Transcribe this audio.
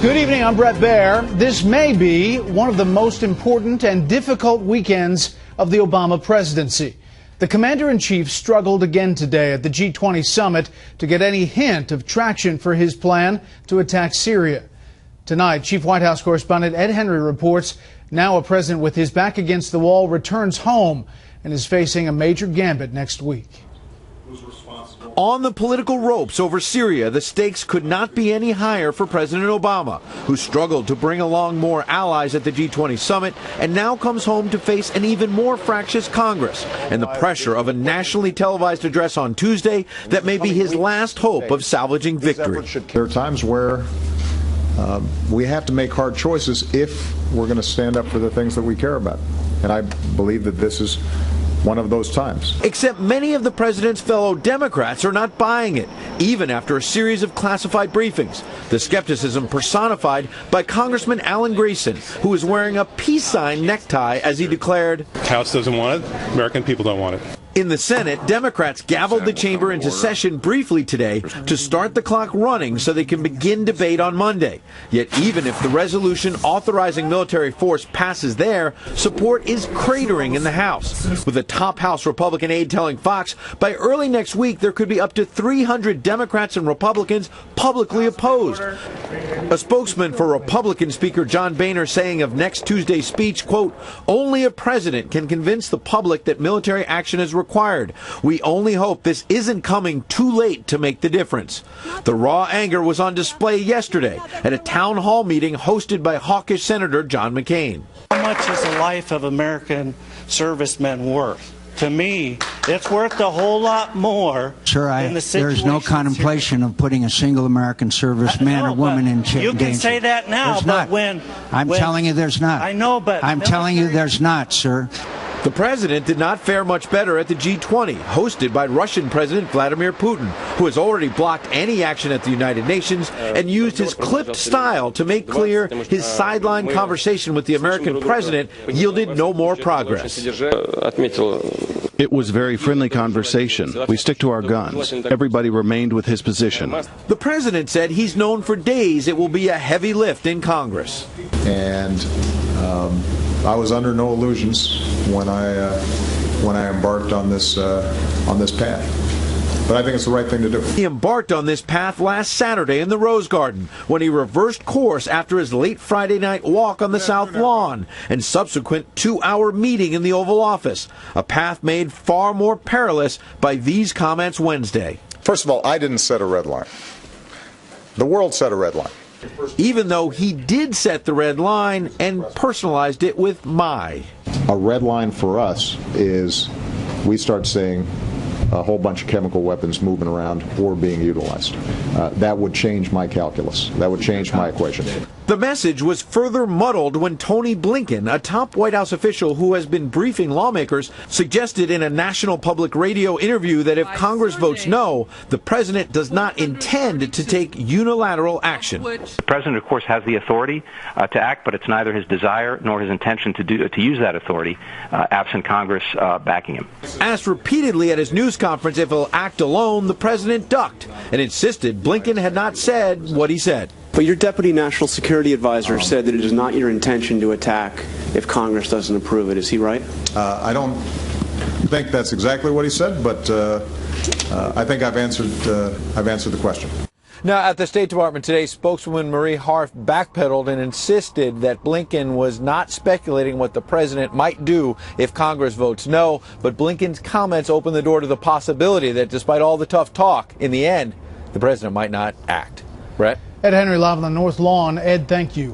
Good evening, I'm Brett Baer. This may be one of the most important and difficult weekends of the Obama presidency. The commander-in-chief struggled again today at the G20 summit to get any hint of traction for his plan to attack Syria. Tonight, Chief White House correspondent Ed Henry reports now a president with his back against the wall returns home and is facing a major gambit next week. On the political ropes over Syria, the stakes could not be any higher for President Obama, who struggled to bring along more allies at the G20 summit and now comes home to face an even more fractious Congress and the pressure of a nationally televised address on Tuesday that may be his last hope of salvaging victory. There are times where we have to make hard choices if we're going to stand up for the things that we care about. And I believe that this is one of those times. Except many of the president's fellow Democrats are not buying it, even after a series of classified briefings. The skepticism personified by Congressman Alan Grayson, who is wearing a peace sign necktie as he declared, House doesn't want it, American people don't want it. In the Senate, Democrats gavelled the chamber into session briefly today to start the clock running so they can begin debate on Monday. Yet even if the resolution authorizing military force passes there, support is cratering in the House, with a top House Republican aide telling Fox by early next week there could be up to 300 Democrats and Republicans publicly opposed. A spokesman for Republican Speaker John Boehner saying of next Tuesday's speech, quote, "Only a president can convince the public that military action is required. We only hope this isn't coming too late to make the difference." The raw anger was on display yesterday at a town hall meeting hosted by hawkish Senator John McCain. How much is the life of American servicemen worth? To me, it's worth a whole lot more. Sir, there's no contemplation of putting a single American serviceman or woman in danger. You can say that now, but when I'm telling you there's not. I know, but I'm telling you there's not, sir. The president did not fare much better at the G20, hosted by Russian President Vladimir Putin, who has already blocked any action at the United Nations and used his clipped style to make clear his sideline conversation with the American president yielded no more progress. It was a very friendly conversation. We stick to our guns. Everybody remained with his position. The president said he's known for days it will be a heavy lift in Congress. And I was under no illusions when I embarked on this path. But I think it's the right thing to do. He embarked on this path last Saturday in the Rose Garden when he reversed course after his late Friday night walk on the South Lawn and subsequent 2-hour meeting in the Oval Office, a path made far more perilous by these comments Wednesday. First of all, I didn't set a red line. The world set a red line. Even though he did set the red line and personalized it with "my." A red line for us is we start seeing a whole bunch of chemical weapons moving around or being utilized. That would change my calculus. That would change my equation. The message was further muddled when Tony Blinken, a top White House official who has been briefing lawmakers, suggested in a national public radio interview that if Congress votes no, the president does not intend to take unilateral action. The president, of course, has the authority to act, but it's neither his desire nor his intention to use that authority absent Congress backing him. Asked repeatedly at his news conference if he'll act alone, the president ducked and insisted Blinken had not said what he said. But your deputy national security advisor said that it is not your intention to attack if Congress doesn't approve it. Is he right? I don't think that's exactly what he said, but I think I've answered the question. Now, at the State Department today, spokeswoman Marie Harf backpedaled and insisted that Blinken was not speculating what the president might do if Congress votes no, but Blinken's comments open the door to the possibility that despite all the tough talk, in the end, the president might not act. Brett? Ed Henry live on the North Lawn. Ed, thank you.